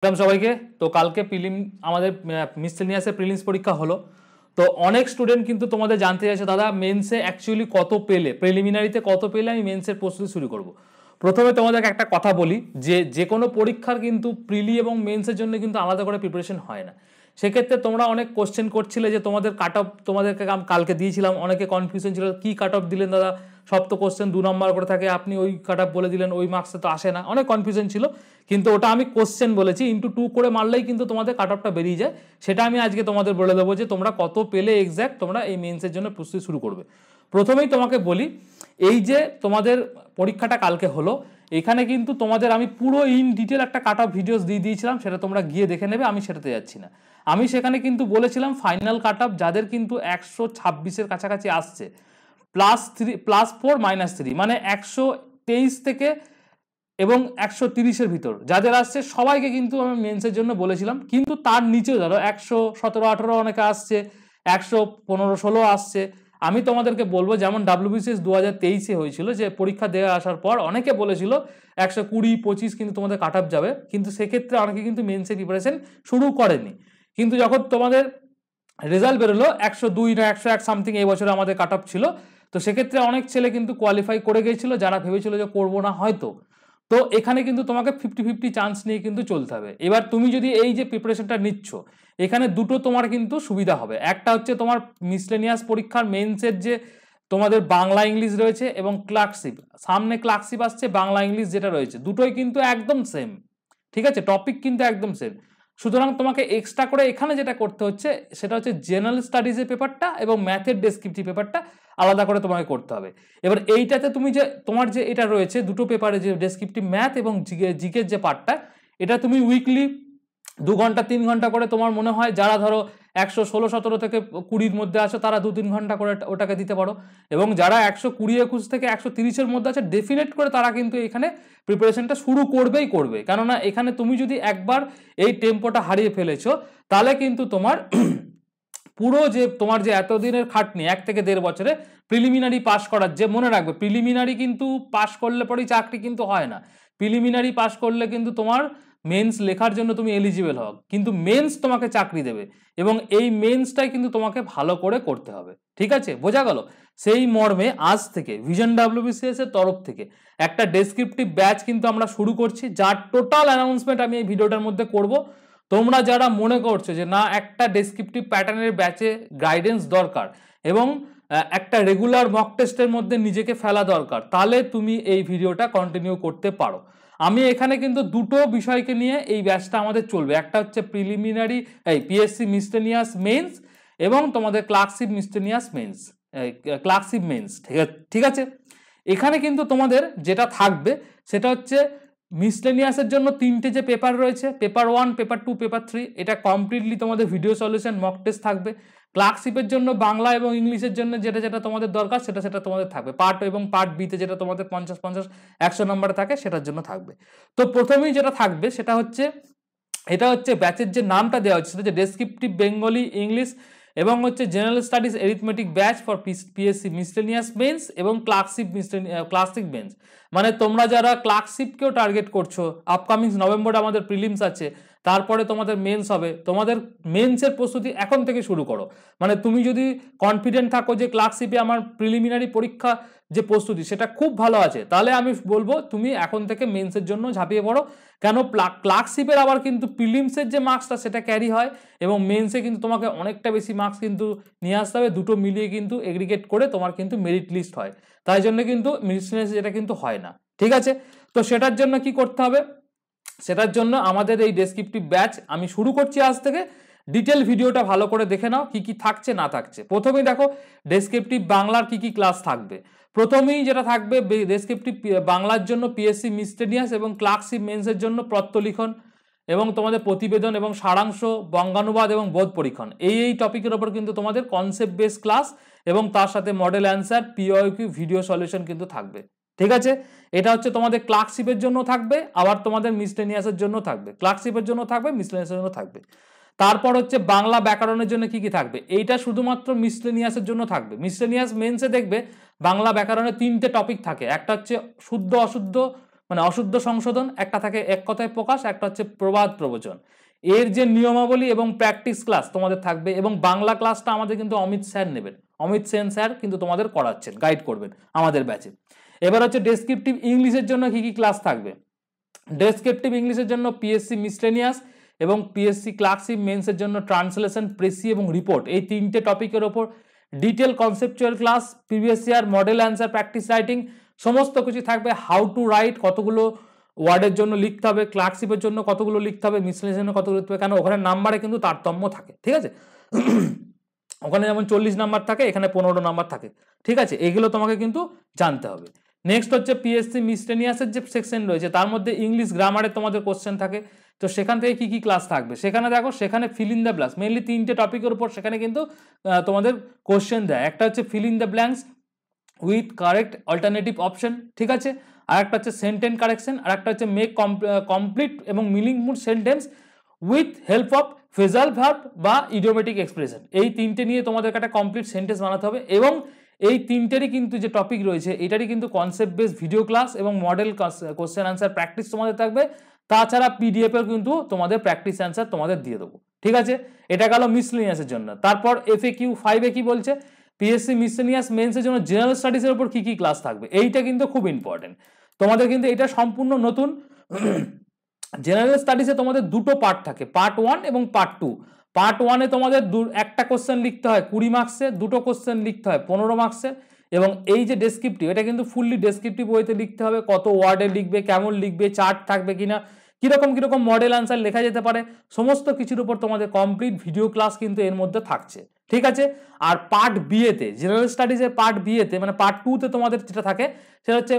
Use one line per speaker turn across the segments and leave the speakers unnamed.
সবাইকে। তো কালকে প্রিলিম আমাদের মিসসেলিনিয়াসের প্রিলিমস পরীক্ষা হলো। তো অনেক স্টুডেন্ট কিন্তু তোমাদের জানতে চাইছে দাদা মেন্সে অ্যাকচুয়ালি কত পেলে, প্রিলিমিনারিতে কত পেলে আমি মেন্সের প্রস্তুতি শুরু করব। প্রথমে তোমাদেরকে একটা কথা বলি যে কোনো পরীক্ষার কিন্তু প্রিলি এবং মেন্সের জন্য কিন্তু আলাদা করে প্রিপারেশন হয় না। সেক্ষেত্রে তোমরা অনেক কোশ্চেন করছিলে যে তোমাদের কাট অফ তোমাদেরকে কালকে দিয়েছিলাম, অনেকে কনফিউশন ছিল কি কাট অফ দিলেন দাদা, সব তো কোশ্চেন 2 নম্বর করে থাকে, আপনি ওই কাট অফ বলে দিলেন, ওই মার্কসে তো আসে না, অনেক কনফিউশন ছিল। কিন্তু ওটা আমি কোশ্চেন বলেছি, ইন্টু 2 করে মারলেই কিন্তু তোমাদের কাট অফটা বেরিয়ে যায়। সেটা আমি আজকে তোমাদের বলে দেবো যে তোমরা কত পেলে এক্স্যাক্ট তোমরা এই মেন্সের জন্য প্রস্তুতি শুরু করবে। প্রথমেই তোমাকে বলি, এই যে তোমাদের পরীক্ষাটা কালকে হলো, এখানে কিন্তু তোমাদের আমি পুরো ইন ডিটেল একটা কাট অফ ভিডিওস দিয়ে দিয়েছিলাম, সেটা তোমরা গিয়ে দেখে নেবে, আমি সেটাতে যাচ্ছি না। আমি সেখানে কিন্তু বলেছিলাম ফাইনাল কাট অফ যাদের কিন্তু 126-এর কাছাকাছি আসছে, +4 -3 মানে 123 থেকে এবং 130-এর ভিতর যাদের আসছে সবাইকে কিন্তু আমি মেন্সের জন্য বলেছিলাম। কিন্তু তার নিচেও ধরো 117-18 অনেকে আসছে, 115-16 আসছে, আমি তোমাদেরকে বলবো যেমন WBCS 2023-এ হয়েছিল, যে পরীক্ষা দেওয়া আসার পর অনেকে বলেছিল 120-25 কিন্তু তোমাদের কাট অফ যাবে, কিন্তু সেক্ষেত্রে অনেকে কিন্তু মেন্সের প্রিপারেশন শুরু করেনি। কিন্তু যখন তোমাদের রেজাল্ট বেরোলো 102 না 101 সামথিং এই বছরে আমাদের কাট অফ ছিল, তো সেক্ষেত্রে অনেক ছেলে কিন্তু কোয়ালিফাই করে গিয়েছিল যারা ভেবেছিল যে করবো না হয়তো। তো এখানে কিন্তু তোমাকে 50-50 চান্স নিয়ে কিন্তু চলতে হবে। এবার তুমি যদি এই যে প্রিপারেশনটা নিচ্ছ, এখানে দুটো তোমার কিন্তু সুবিধা হবে। একটা হচ্ছে তোমার মিসলেনিয়াস পরীক্ষার মেন্সের যে তোমাদের বাংলা ইংলিশ রয়েছে এবং ক্লার্কশিপ, সামনে ক্লার্কশিপ আসছে, বাংলা ইংলিশ যেটা রয়েছে দুটোই কিন্তু একদম সেম, ঠিক আছে, টপিক কিন্তু একদম সেম। সুতরাং তোমাকে এক্সট্রা করে এখানে যেটা করতে হচ্ছে সেটা হচ্ছে জেনারেল স্টাডিজের পেপারটা এবং ম্যাথের ডেসক্রিপটিভ পেপারটা আলাদা করে তোমাকে করতে হবে। এবার এইটাতে তুমি যে তোমার যে এটা রয়েছে দুটো পেপারে, যে ডেসক্রিপটিভ ম্যাথ এবং জিকের যে পার্টটা, এটা তুমি উইকলি 2 ঘন্টা 3 ঘন্টা করে, তোমার মনে হয় যারা ধরো 116-17 থেকে 20-র মধ্যে আছো তারা 2-3 ঘন্টা করে ওটাকে দিতে পারো, এবং যারা 120-21 থেকে 130-এর মধ্যে আছে ডেফিনেট করে তারা কিন্তু এখানে প্রিপারেশনটা শুরু করবেই করবে। কেননা এখানে তুমি যদি একবার এই টেম্পোটা হারিয়ে ফেলেছো, তাহলে কিন্তু তোমার পুরো যে তোমার যে এতদিনের খাটনি 1 থেকে 1.5 বছরে প্রিলিমিনারি পাস করার, যে মনে রাখবে প্রিলিমিনারি কিন্তু পাস করলে পরেই চাকরি কিন্তু হয় না, প্রিলিমিনারি পাস করলে কিন্তু তোমার মেন্স লেখার জন্য তুমি এলিজিবল হও, কিন্তু মেন্স তোমাকে চাকরি দেবে, এবং এই মেন্সটাই কিন্তু তোমাকে ভালো করে করতে হবে। ঠিক আছে, বোঝা গেল? সেই মর্মে আজ থেকে ভিশন WBCS এর তরফ থেকে একটা ডেসক্রিপটিভ ব্যাচ কিন্তু আমরা শুরু করছি, যার টোটাল অ্যানাউন্সমেন্ট আমি এই ভিডিওটার মধ্যে করব। তোমরা যারা মনে করছো যে না একটা ডেসক্রিপটিভ প্যাটার্নের ব্যাচে গাইডেন্স দরকার এবং একটা রেগুলার মক টেস্টের মধ্যে নিজেকে ফেলা দরকার, তাহলে তুমি এই ভিডিওটা কন্টিনিউ করতে পারো। আমি এখানে কিন্তু দুটো বিষয়কে নিয়ে এই ব্যাচটা আমাদের চলবে, একটা হচ্ছে প্রিলিমিনারি পিএসসি মিসলেনিয়াস মেন্স এবং তোমাদের clerkship miscellaneous men's, clerkship men's, ঠিক আছে। এখানে কিন্তু তোমাদের যেটা থাকবে সেটা হচ্ছে মিসলেনিয়াসের জন্য 3টে যে পেপার রয়েছে, পেপার 1, পেপার 2, পেপার 3, এটা কমপ্লিটলি তোমাদের ভিডিও সলিউশন মক টেস্ট থাকবে। ক্লার্কশিপের জন্য বাংলা এবং ইংলিশের জন্য যেটা যেটা তোমাদের দরকার সেটা সেটা তোমাদের থাকবে, পার্ট এবং পার্ট বিতে যেটা তোমাদের 50-50-100 নম্বরে থাকে সেটার জন্য থাকবে। তো প্রথমেই যেটা থাকবে সেটা হচ্ছে, এটা হচ্ছে ব্যাচের যে নামটা দেওয়া হচ্ছে সেটা হচ্ছে ডেসক্রিপটিভ বেঙ্গলি ইংলিশ এবং হচ্ছে general studies arithmetic batch for PSC miscellaneous men's এবং ক্লার্কশিপ মেন্স। মানে তোমরা যারা ক্লার্কশিপকেও টার্গেট করছো, আপকামিং নভেম্বরে আমাদের প্রিলিমস আছে, তারপরে তোমাদের মেন্স হবে, তোমাদের মেন্সের প্রস্তুতি এখন থেকে শুরু করো। মানে তুমি যদি কনফিডেন্ট থাকো যে ক্লার্কশিপে আমার প্রিলিমিনারি পরীক্ষা যে প্রস্তুতি সেটা খুব ভালো আছে, তাহলে আমি বলবো তুমি এখন থেকে মেন্সের জন্য ঝাঁপিয়ে পড়ো। কেন, ক্লার্কশিপের আবার কিন্তু প্রিলিমসের যে মার্কসটা সেটা ক্যারি হয় এবং মেন্সে কিন্তু তোমাকে অনেকটা বেশি মার্কস কিন্তু নিয়ে আসতে হবে, দুটো মিলিয়ে কিন্তু এগ্রিগেট করে তোমার কিন্তু মেরিট লিস্ট হয়, তাই জন্য কিন্তু মিসলেনিয়াস এটা কিন্তু হয় না। ঠিক আছে, তো সেটার জন্য কি করতে হবে, সেটার জন্য আমাদের এই ডেসক্রিপটিভ ব্যাচ আমি শুরু করছি আজ থেকে। ডিটেল ভিডিওটা ভালো করে দেখে নাও কি কি থাকছে না থাকছে। প্রথমেই দেখো ডেসক্রিপটিভ বাংলার কি কি ক্লাস থাকবে। প্রথমেই যেটা থাকবে ডেসক্রিপটিভ বাংলার জন্য পিএসসি মিসলেনিয়াস এবং ক্লার্কশিপ মেন্সের জন্য প্রত্যলিখন এবং তোমাদের প্রতিবেদন এবং সারাংশ, বঙ্গানুবাদ এবং বোধ পরীক্ষণ, এই টপিকের ওপর কিন্তু তোমাদের কনসেপ্ট বেস ক্লাস এবং তার সাথে মডেল অ্যান্সার, পিওকিউ, ভিডিও সলিউশন কিন্তু থাকবে। ঠিক আছে, এটা হচ্ছে তোমাদের ক্লার্কশিপের জন্য থাকবে, আবার তোমাদের মিসলেনিয়াসের জন্য থাকবে, ক্লার্কশিপের জন্য থাকবে, মিসলেনিয়াসের জন্য থাকবে। তারপর হচ্ছে বাংলা ব্যাকরণের জন্য কি কি থাকবে, এইটা শুধুমাত্র মিসলেনিয়াসের জন্য থাকবে। মিসলেনিয়াস মেন্সে দেখবে বাংলা ব্যাকরণে 3টে টপিক থাকে, একটা হচ্ছে শুদ্ধ অশুদ্ধ মানে অশুদ্ধ সংশোধন, একটা থাকে এক কথায় প্রকাশ, একটা হচ্ছে প্রবাদ প্রবচন। এর যে নিয়মাবলী এবং প্র্যাকটিস ক্লাস তোমাদের থাকবে, এবং বাংলা ক্লাসটা আমাদের কিন্তু অমিত স্যার নেবেন, অমিত সেন স্যার কিন্তু তোমাদের করাচ্ছেন, গাইড করবেন আমাদের ব্যাচে। এবার হচ্ছে ডেসক্রিপটিভ ইংলিশের জন্য কি কি ক্লাস থাকবে। ডেসক্রিপটিভ ইংলিশের জন্য পিএসসি মিসলেনিয়াস এবং পিএসসি ক্লার্কশিপ মেন্সের জন্য ট্রান্সলেশন, প্রেসি এবং রিপোর্ট, এই তিনটে টপিকের ওপর detail conceptual class, previous year model answer, practice writing সমস্ত কিছু থাকবে। হাউ টু রাইট, কতগুলো ওয়ার্ডের জন্য লিখতে হবে, ক্লার্কশিপের জন্য কতগুলো লিখতে হবে, মিসলেনিয়াসের জন্য কতগুলো লিখতে হবে, কেন ওখানে নাম্বারে কিন্তু তারতম্য থাকে, ঠিক আছে। ওখানে যেমন 40 নাম্বার থাকে, এখানে 15 নাম্বার থাকে, ঠিক আছে। এগুলো তোমাকে কিন্তু জানতে হবে। নেক্সট হচ্ছে পিএসসি মিসলেনিয়াসের যে সেকশন রয়েছে তার মধ্যে ইংলিশ গ্রামারে তোমাদের কোশ্চেন থাকে, তো সেখান থেকে কি কি ক্লাস থাকবে সেখানে দেখো, সেখানে fill in the blanks, mainly তিনটে টপিকের উপর সেখানে কিন্তু তোমাদের কোশ্চেন দেয়। একটা হচ্ছে fill in the blanks with correct alternative option, ঠিক আছে। আর একটা হচ্ছে সেন্টেন্স কারেকশন, আর একটা হচ্ছে মেক কমপ্লিট এবং meaningful sentence with help of phrasal verb বা ইডিওমেটিক এক্সপ্রেশন। এই তিনটে নিয়ে তোমাদেরকে একটা কমপ্লিট সেন্টেন্স বানাতে হবে, এবং এই তিনটেরই কিন্তু যে টপিক রয়েছে এটারই কিন্তু কনসেপ্ট বেস ভিডিও ক্লাস এবং মডেল কোশ্চেন অ্যান্সার প্র্যাকটিস তোমাদের থাকবে। তাছাড়া পিডিএফ এর কিন্তু তোমাদের প্র্যাকটিস অ্যান্সার তোমাদের দিয়ে দেবো, ঠিক আছে। এটা গেল মিসলেনিয়াসের জন্য। তারপর FAQ 5 কি বলছে, পিএসসি মিসলেনিয়াস মেন্সের জন্য জেনারেল স্টাডিজের উপর কি কি ক্লাস থাকবে, এইটা কিন্তু খুব ইম্পর্টেন্ট তোমাদের, কিন্তু এটা সম্পূর্ণ নতুন। জেনারেল স্টাডিজে তোমাদের দুটো পার্ট থাকে, পার্ট 1 এবং পার্ট 2। পার্ট 1-এ তোমাদের একটা কোশ্চেন লিখতে হয় 20 মার্কসের, দুটো কোশ্চেন লিখতে হয় 15 মার্কসের, এবং এই যে ডেসক্রিপটিভ এটা কিন্তু ফুললি ডেসক্রিপটিভ ওয়েতে লিখতে হবে, কত ওয়ার্ডে লিখবে, কেমন লিখবে, চার্ট থাকবে কিনা, কিরকম মডেল আনসার লেখা যেতে পারে, সমস্ত কিছুর উপর তোমাদের কমপ্লিট ভিডিও ক্লাস কিন্তু এর মধ্যে থাকছে, ঠিক আছে। আর পার্ট বিএতে, জেনারেল স্টাডিজের পার্ট বিএতে মানে পার্ট 2-তে তোমাদের যেটা থাকে সেটা হচ্ছে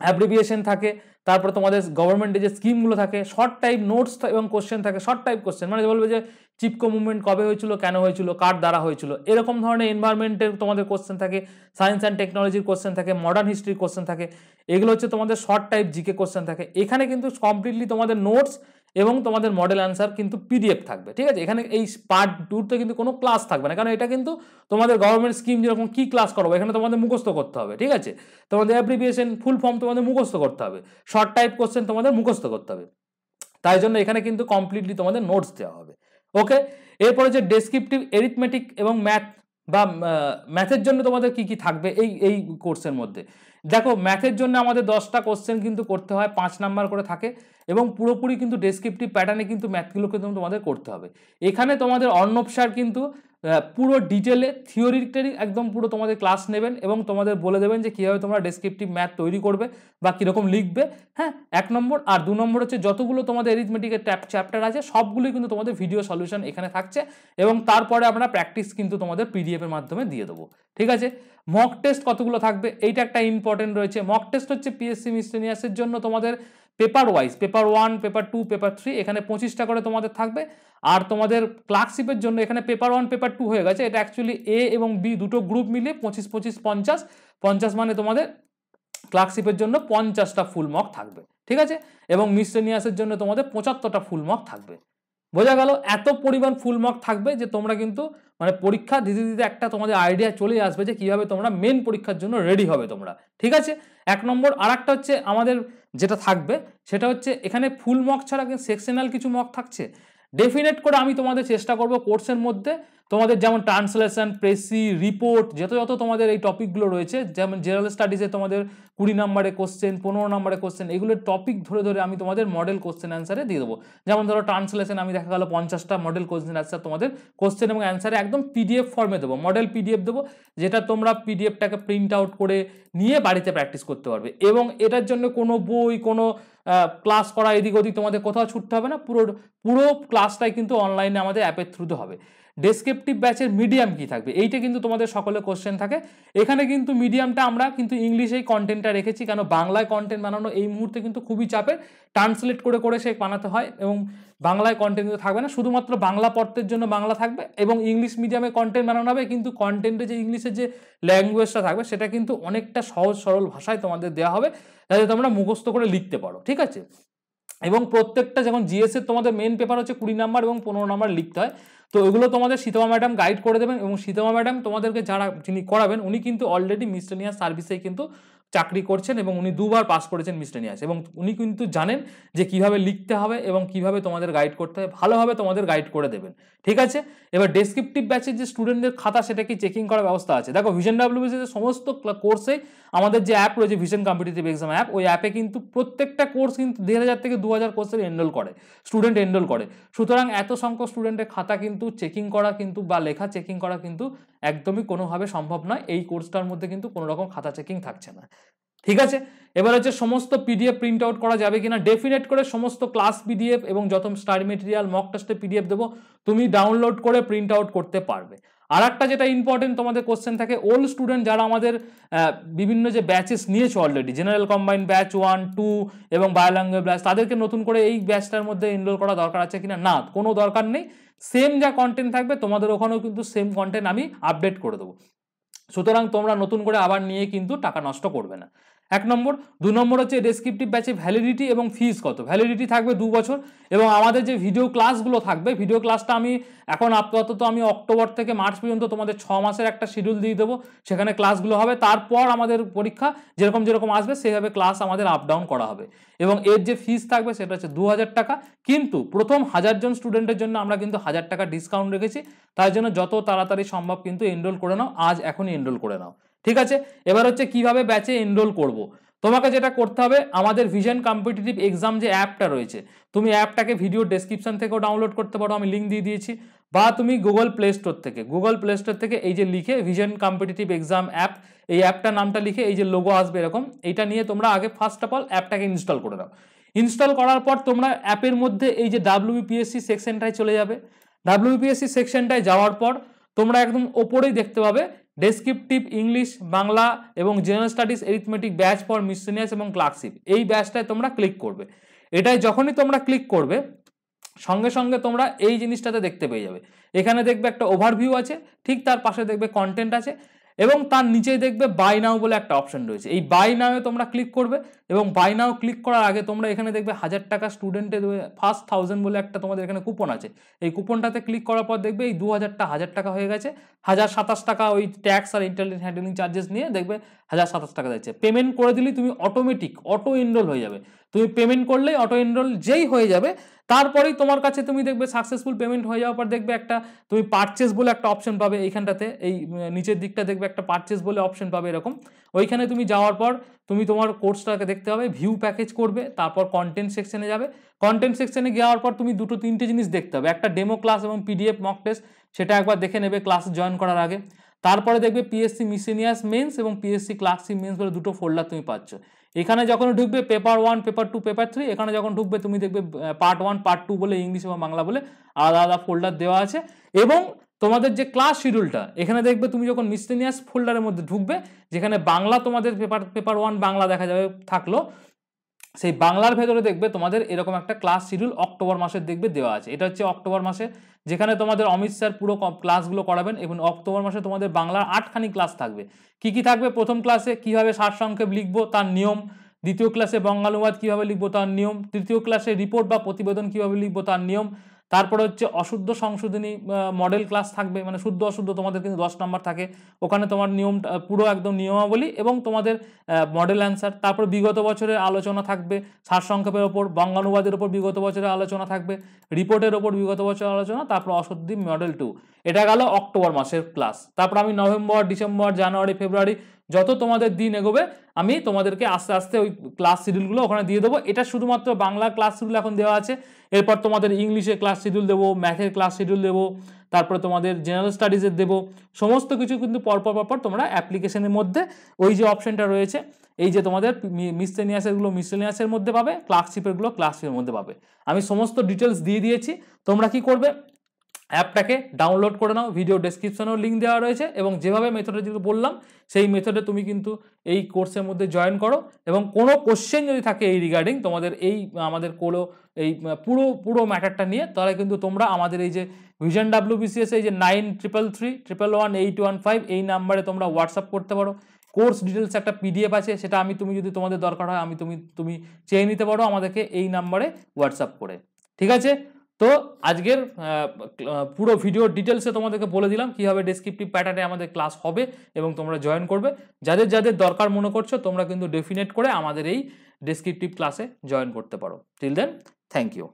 অ্যাব্রিভিয়েশন থাকে, তারপরে তোমাদের গভর্নমেন্টের যে স্কিমগুলো থাকে, শর্ট টাইপ নোটস এবং কোশ্চেন থাকে। শর্ট টাইপ কোশ্চেন মানে বলবে যে চিপকো মুভমেন্ট কবে হয়েছিল, কেন হয়েছিল, কার দ্বারা হয়েছিল, এরকম ধরনের এনভায়রনমেন্টের তোমাদের কোশ্চেন থাকে, সায়েন্স অ্যান্ড টেকনোলজির কোশ্চেন থাকে, মডার্ন হিস্ট্রির কোশ্চেন থাকে। এগুলো হচ্ছে তোমাদের শর্ট টাইপ জিকে কোশ্চেন থাকে। এখানে কিন্তু কমপ্লিটলি তোমাদের নোটস এবং তোমাদের মডেল অ্যান্সার কিন্তু পিডিএফ থাকবে, ঠিক আছে। এখানে এই পার্ট 2-তে কিন্তু কোনো ক্লাস থাকবে না, কারণ এটা কিন্তু তোমাদের গভর্নমেন্ট স্কিম যেরকম কি ক্লাস করবো এখানে তোমাদের মুখস্থ করতে হবে, ঠিক আছে। তোমাদের অ্যাব্রিভিয়েশন ফুল ফর্ম তোমাদের মুখস্থ করতে হবে, শর্ট টাইপ কোশ্চেন তোমাদের মুখস্থ করতে হবে, তাই জন্য এখানে কিন্তু কমপ্লিটলি তোমাদের নোটস দেওয়া হবে, ওকে। এরপরে যে ডেসক্রিপটিভ এরিথমেটিক এবং ম্যাথ বা ম্যাথের জন্য তোমাদের কি কি থাকবে এই কোর্সের মধ্যে। দেখো, ম্যাথের জন্য আমাদের 10টা কোশ্চেন কিন্তু করতে হয়, 5 নাম্বার করে থাকে, এবং পুরোপুরি কিন্তু ডেসক্রিপটিভ প্যাটার্নে কিন্তু ম্যাথগুলো কিন্তু তোমাদের করতে হবে। এখানে তোমাদের অর্ণব স্যার কিন্তু পুরো ডিটেলে থিওরিটিক্যালি একদম পুরো তোমাদের ক্লাস নেবেন, এবং তোমাদের বলে দেবেন যে কীভাবে তোমরা ডেসক্রিপটিভ ম্যাথ তৈরি করবে বা কীরকম লিখবে, হ্যাঁ, 1 নম্বর। আর 2 নম্বর হচ্ছে যতগুলো তোমাদের এরিথমেটিকের চ্যাপ্টার আছে সবগুলোই কিন্তু তোমাদের ভিডিও সলিউশন এখানে থাকছে, এবং তারপরে আমরা প্র্যাকটিস কিন্তু তোমাদের পিডিএফ এর মাধ্যমে দিয়ে দেবো, ঠিক আছে। মক টেস্ট কতগুলো থাকবে এইটা একটা ইম্পর্টেন্ট রয়েছে। মক টেস্ট হচ্ছে পিএসসি মিসলেনিয়াসের জন্য তোমাদের paper wise, paper 1, paper 2, paper 3, এখানে 25টা করে তোমাদের থাকবে। আর তোমাদের ক্লার্কশিপের জন্য এখানে পেপার 1, পেপার 2 হয়ে গেছে, এটা অ্যাকচুয়ালি এ এবং বি দুটো গ্রুপ মিলিয়ে 25, 50, 50 মানে তোমাদের ক্লার্কশিপের জন্য 50টা ফুল মক থাকবে, ঠিক আছে। এবং মিসলেনিয়াসের জন্য তোমাদের 75টা ফুল মক থাকবে। বোঝা গেল, এত পরিমাণ ফুল মক থাকবে যে তোমরা কিন্তু মানে পরীক্ষা দিতে দিতে একটা তোমাদের আইডিয়া চলে আসবে যে কিভাবে তোমরা মেন পরীক্ষার জন্য রেডি হবে তোমরা, ঠিক আছে। 1 নম্বর। আর একটা হচ্ছে আমাদের যেটা থাকবে সেটা হচ্ছে এখানে ফুল মক ছাড়া সেকশনাল কিছু মক থাকছে। ডেফিনেট করে আমি তোমাদের চেষ্টা করব কোর্সের মধ্যে তোমাদের যেমন ট্রান্সলেশন, প্রেসি, রিপোর্ট, যত তোমাদের এই টপিকগুলো রয়েছে, যেমন জেনারেল স্টাডিজে তোমাদের 20 নম্বরে কোশ্চেন, 15 নম্বরে কোশ্চেন, এগুলোর টপিক ধরে ধরে আমি তোমাদের মডেল কোশ্চেন অ্যান্সারে দিয়ে দেবো। যেমন ধরো ট্রান্সলেশন আমি দেখা গেল 50টা মডেল কোশ্চেন অ্যান্সার তোমাদের কোশ্চেন এবং অ্যান্সারে একদম পিডিএফ ফর্মে দেবো, মডেল পিডিএফ দেবো, যেটা তোমরা পিডিএফটাকে প্রিন্ট আউট করে নিয়ে বাড়িতে প্র্যাকটিস করতে পারবে। এবং এটার জন্য কোনো বই, কোনো ক্লাস করা এদিক ওদিক তোমাদের কোথাও ছুটতে হবে না, পুরো ক্লাসটাই কিন্তু অনলাইনে আমাদের অ্যাপের থ্রুতে হবে। ডেসক্রিপটিভ ব্যাচের মিডিয়াম কি থাকবে এইটা কিন্তু তোমাদের সকলে কোশ্চেন থাকে। এখানে কিন্তু মিডিয়ামটা আমরা কিন্তু ইংলিশেই কন্টেন্টটা রেখেছি, কেন বাংলায় কন্টেন্ট বানানো এই মুহূর্তে কিন্তু খুবই চাপের, ট্রান্সলেট করে সে বানাতে হয়, এবং বাংলায় কন্টেন্ট কিন্তু থাকবে না, শুধুমাত্র বাংলা পড়তের জন্য বাংলা থাকবে, এবং ইংলিশ মিডিয়ামে কন্টেন্ট বানানো হবে, কিন্তু কন্টেন্টে যে ইংলিশের যে ল্যাঙ্গুয়েজটা থাকবে সেটা কিন্তু অনেকটা সহজ সরল ভাষায় তোমাদের দেওয়া হবে, যাতে তোমরা মুখস্থ করে লিখতে পারো, ঠিক আছে। এবং প্রত্যেকটা যখন জিএস এর তোমাদের মেন পেপার হচ্ছে 20 নাম্বার এবং 15 নাম্বার লিখতে হয়, তো এগুলো তোমাদের সীতমা ম্যাডাম গাইড করে দেবেন, এবং সীতমা ম্যাডাম তোমাদেরকে যিনি করাবেন উনি কিন্তু অলরেডি মিসলেনিয়াস সার্ভিসেই কিন্তু চাকরি করছেন এবং উনি 2বার পাস করেছেন মিসলেনিয়াস, এবং উনি কিন্তু জানেন যে কিভাবে লিখতে হবে এবং কিভাবে তোমাদের গাইড করতে হবে, ভালোভাবে তোমাদের গাইড করে দেবেন। ঠিক আছে, এবার ডেসক্রিপটিভ ব্যাচের যে স্টুডেন্টদের খাতা সেটা কি চেকিং করার ব্যবস্থা আছে? দেখো ভিশন ডাব্লিউবিসিএস এর সমস্ত কোর্সে আমাদের যে অ্যাপ রয়েছে ভিশন কম্পিটিটিভ এক্সাম অ্যাপ, ওই অ্যাপে কিন্তু প্রত্যেকটা কোর্স কিন্তু 1,500 থেকে 2,000 কোর্সের এনরোল করে, স্টুডেন্ট এনরোল করে। সুতরাং এত সংখ্যক স্টুডেন্টের খাতা কিন্তু চেকিং করা কিন্তু বা লেখা চেকিং করা কিন্তু একদমই কোনোভাবে সম্ভব নয়। এই কোর্সটার মধ্যে কিন্তু কোনো রকম খাতা চেকিং থাকছে না। ঠিক আছে, এবার হচ্ছে সমস্ত পিডিএফ প্রিন্ট আউট করা যাবে কিনা, ডেফিনেট করে সমস্ত ক্লাস পিডিএফ এবং যত স্টাডি মেটেরিয়াল মক টেস্টের পিডিএফ দেবো তুমি ডাউনলোড করে প্রিন্ট আউট করতে পারবে। আর একটা যেটা ইম্পর্টেন্ট তোমাদের কোশ্চেন থাকে, ওল্ড স্টুডেন্ট যারা আমাদের বিভিন্ন যে ব্যাচেস নিয়েছো অলরেডি, জেনারেল কম্বাইন্ড ব্যাচ 1, 2 এবং বায়োল্যাঙ্গুয়েজ ব্যাচ, তাদেরকে নতুন করে এই ব্যাচটার মধ্যে এনরোল করা দরকার আছে কিনা? না, কোনো দরকার নেই। সেম যা কন্টেন্ট থাকবে তোমাদের ওখানেও কিন্তু সেম কন্টেন্ট আমি আপডেট করে দেবো। সুতরাং তোমরা নতুন করে আবার নিয়ে কিন্তু টাকা নষ্ট করবে না। 1 নম্বর। 2 নম্বর হচ্ছে ডেসক্রিপটিভ ব্যাচে ভ্যালিডিটি এবং ফিস কত। ভ্যালিডিটি থাকবে 2 বছর, এবং আমাদের যে ভিডিও ক্লাসগুলো থাকবে, ভিডিও ক্লাসটা আমি এখন আপাতত আমি অক্টোবর থেকে মার্চ পর্যন্ত তোমাদের 6 মাসের একটা শিডিউল দিয়ে দেবো, সেখানে ক্লাসগুলো হবে। তারপর আমাদের পরীক্ষা যেরকম যেরকম আসবে সেইভাবে ক্লাস আমাদের আপ ডাউন করা হবে, এবং এর যে ফিস থাকবে সেটা হচ্ছে 2,000 টাকা। কিন্তু প্রথম 1000 জন স্টুডেন্টের জন্য আমরা কিন্তু 1000 টাকা ডিসকাউন্ট রেখেছি, তাই জন্য যত তাড়াতাড়ি সম্ভব কিন্তু এনরোল করে নাও, আজ এখনই এনরোল করে নাও। ঠিক আছে, এবার হচ্ছে কিভাবে ব্যাচে এনরোল করব। তোমাকে যেটা করতে হবে, আমাদের ভিশন কম্পিটিটিভ এক্সাম যে অ্যাপটা রয়েছে, তুমি অ্যাপটাকে ভিডিও ডেসক্রিপশন থেকেও ডাউনলোড করতে পারো, আমি লিঙ্ক দিয়ে দিয়েছি, বা তুমি গুগল প্লে স্টোর থেকে এই যে লিখে ভিশন কম্পিটিটিভ এক্সাম অ্যাপ, এই অ্যাপটার নামটা লিখে এই যে লোগো আসবে এরকম, এইটা নিয়ে তোমরা আগে ফার্স্ট অফ অল অ্যাপটাকে ইনস্টল করে দাও। ইনস্টল করার পর তোমরা অ্যাপের মধ্যে এই যে ডাব্লিউবিপিএসসি সেকশনটায় চলে যাবে। ডাব্লিউবিপিএসসি সেকশনটায় যাওয়ার পর তোমরা একদম ওপরেই দেখতে পাবে ডেসক্রিপটিভ ইংলিশ, বাংলা এবং general studies arithmetic batch for miscellaneous এবং ক্লার্কশিপ, এই ব্যাচটায় তোমরা ক্লিক করবে। এটাই যখনই তোমরা ক্লিক করবে সঙ্গে সঙ্গে তোমরা এই জিনিসটাতে দেখতে পেয়ে যাবে, এখানে দেখবে একটা ওভারভিউ আছে, ঠিক তার পাশে দেখবে কন্টেন্ট আছে, এবং তার নিচেই দেখবে বাই নাও বলে একটা অপশন রয়েছে। এই বাই নাও তোমরা ক্লিক করবে, এবং বাই নাও ক্লিক করার আগে তোমরা এখানে দেখবে 1000 টাকা স্টুডেন্টের ফার্স্ট 1000 বলে একটা তোমাদের এখানে কুপন আছে, এই কুপনটাতে ক্লিক করার পর দেখবে এই 2000টা 1000 টাকা হয়ে গেছে, 1027 টাকা ওই ট্যাক্স আর ইন্টারনেট হ্যান্ডলিং চার্জেস নিয়ে দেখবে 1027 টাকা যাচ্ছে। পেমেন্ট করে দিলেই তুমি অটোমেটিক অটো এনরোল হয়ে যাবে, তুমি পেমেন্ট করলেই অটো এনরোল যেই হয়ে যাবে, তারপরেই তোমার কাছে তুমি দেখবে সাকসেসফুল পেমেন্ট হয়ে যাওয়ার পর দেখবে একটা তুমি পারচেস বলে একটা অপশন পাবে, এইখানটাতে এই নিচের দিকটা দেখবে একটা পারচেস বলে অপশন পাবে এরকম, ওইখানে তুমি যাওয়ার পর তুমি তোমার কোর্সটাকে দেখতে হবে, ভিউ প্যাকেজ করবে, তারপর কন্টেন্ট সেকশনে যাবে। কন্টেন্ট সেকশনে যাওয়ার পর তুমি 2-3টে জিনিস দেখতে হবে, একটা ডেমো ক্লাস এবং পিডিএফ মক টেস্ট, সেটা একবার দেখে নেবে ক্লাস জয়েন করার আগে। তারপরে দেখবে পিএসসি মিসলেনিয়াস মেন্স এবং পিএসসি ক্লার্কশিপ মেন্স বলে 2টো ফোল্ডার তুমি পাচ্ছ। এখানে যখন ঢুকবে পেপার 1, পেপার 2, পেপার 3, এখানে যখন ঢুকবে তুমি দেখবে পার্ট 1, পার্ট 2 বলে ইংলিশ এবং বাংলা বলে আলাদা আলাদা ফোল্ডার দেওয়া আছে। এবং তোমাদের যে ক্লাস শিডিউলটা এখানে দেখবে, তুমি যখন মিসলেনিয়াস ফোল্ডারের মধ্যে ঢুকবে, যেখানে বাংলা তোমাদের পেপার 1 বাংলা দেখা যাবে থাকলো, সেই বাংলার ভেতরে দেখবে তোমাদের এরকম একটা ক্লাস শিডিউল অক্টোবর মাসের দেখবে দেওয়া আছে। এটা হচ্ছে অক্টোবর মাসে, যেখানে তোমাদের অমিত স্যার পুরো ক্লাসগুলো করাবেন, এবং অক্টোবর মাসে তোমাদের বাংলার 8খানি ক্লাস থাকবে। কি কি থাকবে? প্রথম ক্লাসে কিভাবে সারসংক্ষেপ লিখবো তার নিয়ম, দ্বিতীয় ক্লাসে বঙ্গানুবাদ কিভাবে লিখবো তার নিয়ম, তৃতীয় ক্লাসে রিপোর্ট বা প্রতিবেদন কিভাবে লিখবো তার নিয়ম, তারপরে হচ্ছে অশুদ্ধ সংশোধনী মডেল ক্লাস থাকবে, মানে শুদ্ধ অশুদ্ধ তোমাদের কিন্তু 10 নম্বর থাকে, ওখানে তোমার নিয়ম পুরো একদম নিয়মাবলী এবং তোমাদের মডেল অ্যান্সার। তারপর বিগত বছরের আলোচনা থাকবে, সারসংক্ষেপের ওপর, বঙ্গানুবাদের ওপর বিগত বছরের আলোচনা থাকবে, রিপোর্টের ওপর বিগত বছরের আলোচনা, তারপর অশুদ্ধি মডেল 2। এটা গেল অক্টোবর মাসের ক্লাস। তারপর আমি নভেম্বর, ডিসেম্বর, জানুয়ারি, ফেব্রুয়ারি যত তোমাদের দিন এগোবে আমি তোমাদেরকে আস্তে আস্তে ওই ক্লাস শিডিউলগুলো ওখানে দিয়ে দেবো। এটা শুধুমাত্র বাংলার ক্লাস শিডিউল এখন দেওয়া আছে, এরপর তোমাদের ইংলিশের ক্লাস শিডিউল দেবো, ম্যাথের ক্লাস শিডিউল দেবো, তারপরে তোমাদের জেনারেল স্টাডিজের দেবো, সমস্ত কিছু কিন্তু পরপর তোমরা অ্যাপ্লিকেশনের মধ্যে ওই যে অপশনটা রয়েছে, এই যে তোমাদের মিসলেনিয়াসেরগুলো মিসলেনিয়াসের মধ্যে পাবে, ক্লার্কশিপেরগুলো ক্লার্কশিপের মধ্যে পাবে। আমি সমস্ত ডিটেলস দিয়ে দিয়েছি। তোমরা কি করবে? অ্যাপটাকে ডাউনলোড করে নাও, ভিডিও ডেসক্রিপশনেও লিঙ্ক দেওয়া রয়েছে, এবং যেভাবে মেথডে যেগুলো বললাম সেই মেথডে তুমি কিন্তু এই কোর্সের মধ্যে জয়েন করো। এবং কোনো কোশ্চেন যদি থাকে এই রিগার্ডিং তোমাদের এই আমাদের কোনো এই পুরো ম্যাটারটা নিয়ে, তাহলে কিন্তু তোমরা আমাদের এই যে ভিশন ডাব্লিউবিসিএস এই যে 9333111815 এই নাম্বারে তোমরা হোয়াটসঅ্যাপ করতে পারো। কোর্স ডিটেলস একটা পিডিএফ আছে, সেটা তুমি যদি তোমাদের দরকার হয় তুমি চেয়ে নিতে পারো আমাদেরকে এই নাম্বারে হোয়াটসঅ্যাপ করে। ঠিক আছে, তো আজকের পুরো ভিডিও ডিটেলসে তোমাদেরকে বলে দিলাম কিভাবে ডেসক্রিপটিভ প্যাটার্নে আমাদের ক্লাস হবে এবং তোমরা জয়েন করবে। যাদের যাদের দরকার মনে করছো তোমরা কিন্তু ডেফিনেট করে আমাদের এই ডেসক্রিপটিভ ক্লাসে জয়েন করতে পারো। Till then, thank you.